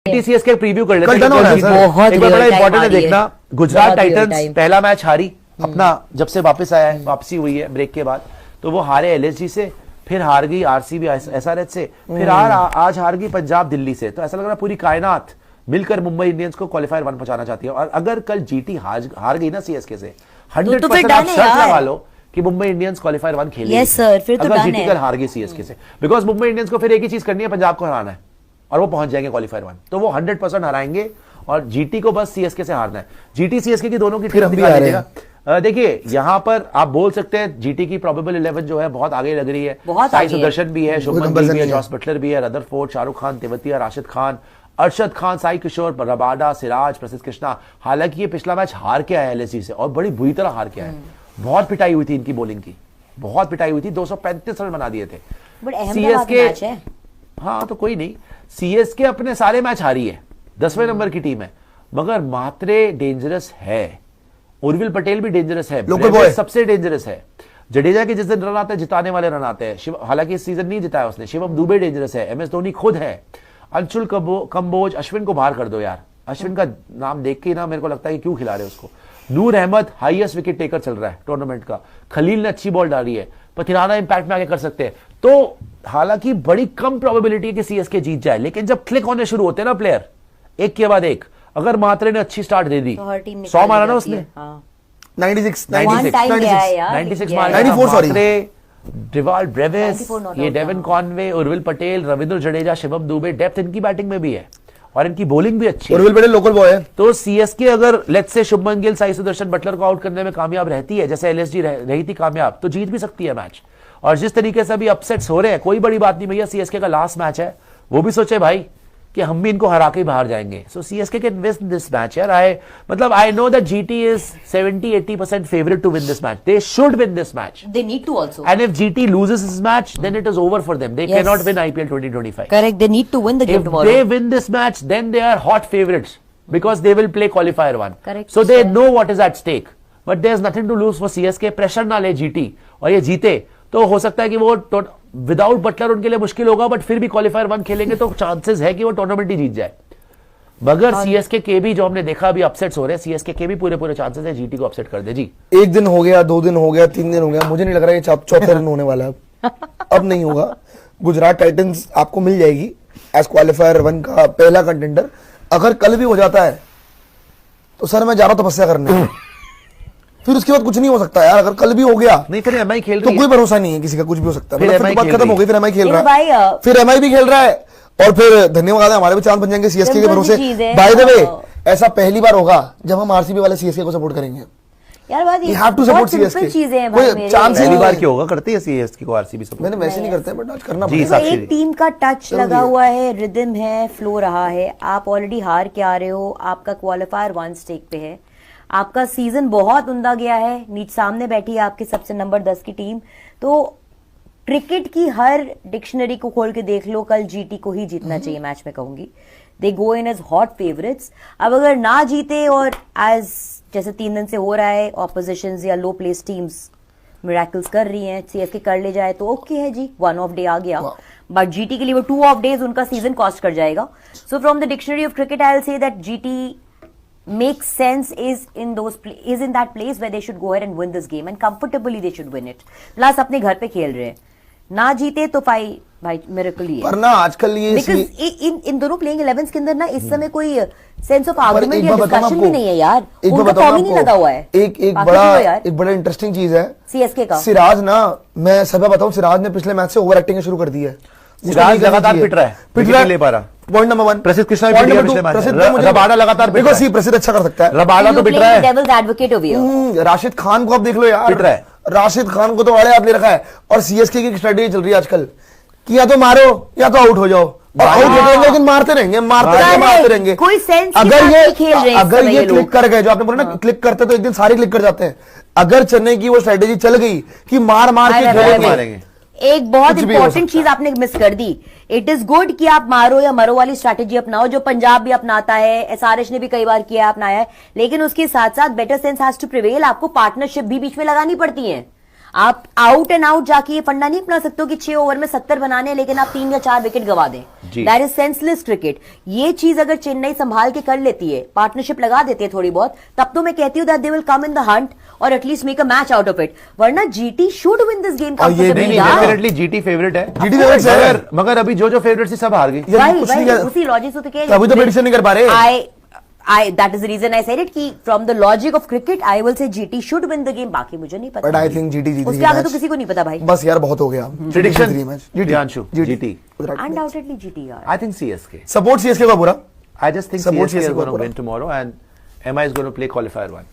TCS के preview कर लेते कल डन हो रहा है सर। बहुत एक बार बड़ा real time इंपॉर्टेंट आ है रही देखना, है। गुजरात बहुत real टाइटंस time। पहला मैच हारी अपना, जब से वापस आया है, वापसी हुई है ब्रेक के बाद, तो वो हारे एलएसजी से, फिर हार गई आरसीबी एसआरएच से, फिर आज हार गई पंजाब दिल्ली से। तो ऐसा लग रहा है पूरी कायनात मिलकर मुंबई इंडियंस को क्वालिफायर 1 पहुंचाना चाहती है। और अगर कल जीटी हार गई ना सीएसके से, 100% आप शर्त लगा लो कि मुंबई इंडियंस क्वालिफायर 1 खेलेगी। Yes, sir, फिर तो अगर done जीटी है। कल हार गई सीएसके से, बिकॉज मुंबई इंडियंस को फिर एक ही चीज करनी है, पंजाब को हराना है, और वो पहुंच जाएंगे क्वालिफायर 1। तो वो 100% हराएंगे, और जीटी को बस सीएसके से हारना है। जीटी सीएसके की दोनों की फिर टीम हम भी दिखा आ रहे दीजिएगा। देखिए यहां पर आप बोल सकते हैं जीटी की प्रोबेबल 11 जो है बहुत आगे लग रही है। बहुत साई आगे है। सुदर्शन भी है, शुभमन कंपैरिजन गिल भी है, नहीं है। जॉस बटलर भी है, रदरफोर्ड, शाहरुख खान, तेवतिया, राशिद खान, अरशद खान, साई किशोर, रबाडा, सिराज, प्रसिद्ध कृष्णा। हालांकि ये पिछला मैच हार के आया एलएसजी से, और बड़ी बुरी तरह हार के आया। बहुत पिटाई हुई थी इनकी बॉलिंग की, बहुत पिटाई हुई थी, 235 रन बना दिए थे। बट अहमदाबाद का मैच है। हाँ तो कोई नहीं, सीएसके अपने सारे मैच हारी है, 10वें नंबर की टीम है, मगर मात्रे डेंजरस है, उर्विल पटेल भी डेंजरस है, लोकल ब्रेविस बॉय सबसे डेंजरस है। जडेजा के जिस दिन रन आते हैं जिताने वाले रन आते हैं। हालांकि इस सीजन नहीं जिताया उसने। शिवम दुबे डेंजरस है, एमएस धोनी खुद है, अंशुल कंबोज, अश्विन को बाहर कर दो यार। अश्विन का नाम देख के ना मेरे को लगता है कि क्यों खिला रहे उसको। नूर अहमद हाईएस्ट विकेट टेकर चल रहा है टूर्नामेंट का। खलील ने अच्छी बॉल डाली है, पथिराना इंपैक्ट में आगे कर सकते हैं। तो हालांकि बड़ी कम प्रोबेबिलिटी है कि सीएसके जीत जाए, लेकिन जब क्लिक होने शुरू होते हैं ना प्लेयर एक के बाद एक, अगर मात्रे ने अच्छी स्टार्ट दे दी, तो हर टीम 100 मारा ना उसने, 96 One time गया है यार। 96 गया है। मारा, 94 सॉरी। डिवाल्ड ब्रेविस, 94 not ये out, डेविन हाँ। कॉनवे, उर्विल पटेल, रविंद्र जडेजा, शिवम दुबे, डेप्थ इनकी बैटिंग में भी है, और इनकी बॉलिंग भी अच्छी है। उर्विल पटेल लोकल बॉय है। तो सीएसके अगर let's say Shubman Gill, Sai Sudharsan, Buttler को आउट करने में कामयाब रहती है, जैसे एलएसजी रही थी कामयाब, तो जीत भी सकती है मैच। और जिस तरीके से अभी अपसेट्स हो रहे हैं, कोई बड़ी बात नहीं भैया, सीएसके का लास्ट मैच है, वो भी सोचे भाई कि हम भी इनको हरा के बाहर जाएंगे। So CSK can win this match यार। I know that GT is 70-80% favourite to win this match. They should win this match, They need to also. and if GT loses this match, then it is over for them. They Yes. cannot win IPL 2025. Correct. They need to win the game If tomorrow. they win this match, then they are hot favorites because they will play qualifier 1. Correct, So they sir. know what is at stake. But there's nothing to lose for CSK. Pressure ना ले GT और ये जीते तो हो सकता है कि वो विदाउट बटलर उनके लिए मुश्किल होगा, बट फिर भी क्वालिफायर 1 खेलेंगे तो चांसेस है कि वो टूर्नामेंट ही जीत जाए। मगर सीएसके के भी जो हमने देखा अभी अपसेट्स हो रहे हैं, सीएसके के भी पूरे चांसेस है जीटी को अपसेट कर दे जी। एक दिन हो गया, 2 दिन हो गया, 3 दिन हो गया, मुझे नहीं लग रहा है ये चौथे रन होने वाला है। अब नहीं होगा। गुजरात टाइटंस आपको मिल जाएगी एज क्वालिफायर 1 का पहला कंटेंडर। अगर कल भी हो जाता है तो सर मैं जा रहा हूं तपस्या करने। फिर उसके बाद कुछ नहीं हो सकता यार। अगर कल भी हो गया नहीं, फिर एमआई खेल तो रही कोई है। भरोसा नहीं है किसी का, कुछ भी हो सकता है। फिर मतलब MI फिर बात खेल खत्म रही हो गई, फिर एमआई खेल देखो रहा है, भाई, फिर एमआई भी खेल रहा है, और फिर धन्यवाद है हमारे भी चांद बन जाएंगे सीएसके के सिंपल सी भरोसे। चीज है। बाय द वे ऐसा पहली बार होगा जब हम आरसीबी वाले सीएसके को सपोर्ट करेंगे। यार बात You have to support CSK. चीजें हैं कोई भाई मेरे। chance ही पहली नहीं बार है। क्यों होगा, करती है सीएसके को आरसीबी सपोर्ट। मैंने वैसे नहीं करते बट आज करना जी, पड़ेगा। साक्षी एक जी। टीम का टच जरूरी लगा है। हुआ है, रिदम है, फ्लो रहा है। आप ऑलरेडी हार के आ रहे हो, आपका क्वालिफायर 1 स्टेक पे है, आपका सीजन बहुत उमदा गया है, नीचे सामने बैठी है आपके सबसे नंबर 10 की टीम। तो क्रिकेट की हर डिक्शनरी को खोल के देख लो, कल जीटी को ही जीतना चाहिए मैच में कहूंगी। दे गो इन एज हॉट फेवरेट्स। अब अगर ना जीते और एज जैसे 3 दिन से हो रहा है ऑपोजिशन या लो प्लेस टीम्स मिरेकल्स कर रही हैं, सीएसके कर ले जाए तो ओके है जी, 1 ऑफ डे आ गया। बट जीटी के लिए वो 2 ऑफ डेज उनका सीजन कॉस्ट कर जाएगा। So from the dictionary of cricket I will say that GT makes sense is in that place where they should go ahead and win this game and comfortably they should win it. Plus अपने घर पे खेल रहे हैं, ना जीते तो भाई मिरेकल ही है। पर ना आजकल ये Because इन दोनों प्लेइंग 11s के अंदर ना इस समय कोई सेंस ऑफ पर आर्गुमेंट एक या बात बताऊं डिस्कशन भी आपको, नहीं है यार। एक बात उनका बताऊं फॉर्म ही नहीं आपको, लगा हुआ है। एक बाकी तो यार बड़ा इंटरेस्टिंग चीज है सीएसके का। सिराज ना, मैं सब बताऊं, सिराज ने पिछले मैच से ओवर एक्टिंग शुरू कर दी है। सिराज लगातार पिट रहा है, पिट विकेट नहीं ले पा रहा। पॉइंट नंबर 1 प्रसिद्ध कृष्णा भी पिट गया पिछले मैच में। रबाडा लगातार पिट रहा है। प्रसिद्ध अच्छा कर सकता है। रबाडा तो पिट रहा है। Devil's advocate over here. Rashid Khan को आप देख लो यार, पिट रहा है। राशिद खान को तो वाले आप ले रखा है। और सीएसके की स्ट्रेटेजी चल रही है आजकल कि या तो मारो या तो आउट हो जाओ। आउट होते रहेंगे लेकिन मारते रहेंगे। कोई सेंस अगर ये क्लिक कर गए, जो आपने बोला ना क्लिक करते तो एक दिन सारे क्लिक कर जाते हैं। अगर चेन्नई की वो स्ट्रेटेजी चल गई कि मार के मारेंगे, एक बहुत कुछ भी हो इंपॉर्टेंट चीज आपने मिस कर दी। इट इज गुड कि आप मारो या मरो वाली स्ट्रैटेजी अपनाओ, जो पंजाब भी अपनाता है, एसआरएच ने भी कई बार किया, अपनाया है, लेकिन उसके साथ साथ better sense has to prevail. आपको पार्टनरशिप भी बीच में लगानी पड़ती है। आप आउट एंड आउट जाके ये फंडा नहीं अपना सकते हो कि 6 ओवर में 70 बनाने हैं, लेकिन आप 3 या 4 विकेट गवा दें। जी। That is senseless cricket. ये चीज अगर चेन्नई संभाल के कर लेती है, पार्टनरशिप लगा देती है थोड़ी बहुत, तब तो मैं कहती हूँ that they will come in the hunt और at least make a match out of it. वरना GT should win this game और ये नहीं, डेफिनेटली जीटी फेवरेट है। GT favorite है। मगर अभी जो फेवरेट थी सब हार गई। यार, कुछ नहीं उसी लॉजिक से तो कह अभी तो prediction नहीं कर पा रहे। that is the reason I said it कि from the logic of cricket I will say GT should win the game। बाकी मुझे नहीं पता, बट आई थिंक जीटी जीतेगी उसके आगे तो मैच। किसी को नहीं पता भाई। बस यार बहुत हो गया। Prediction match Diyanshu GT. Undoubtedly GT यार। I think CSK. Support CSK का पूरा। I just think Support CSK is CSK going to पूरा। win tomorrow and MI is going to play qualifier 1.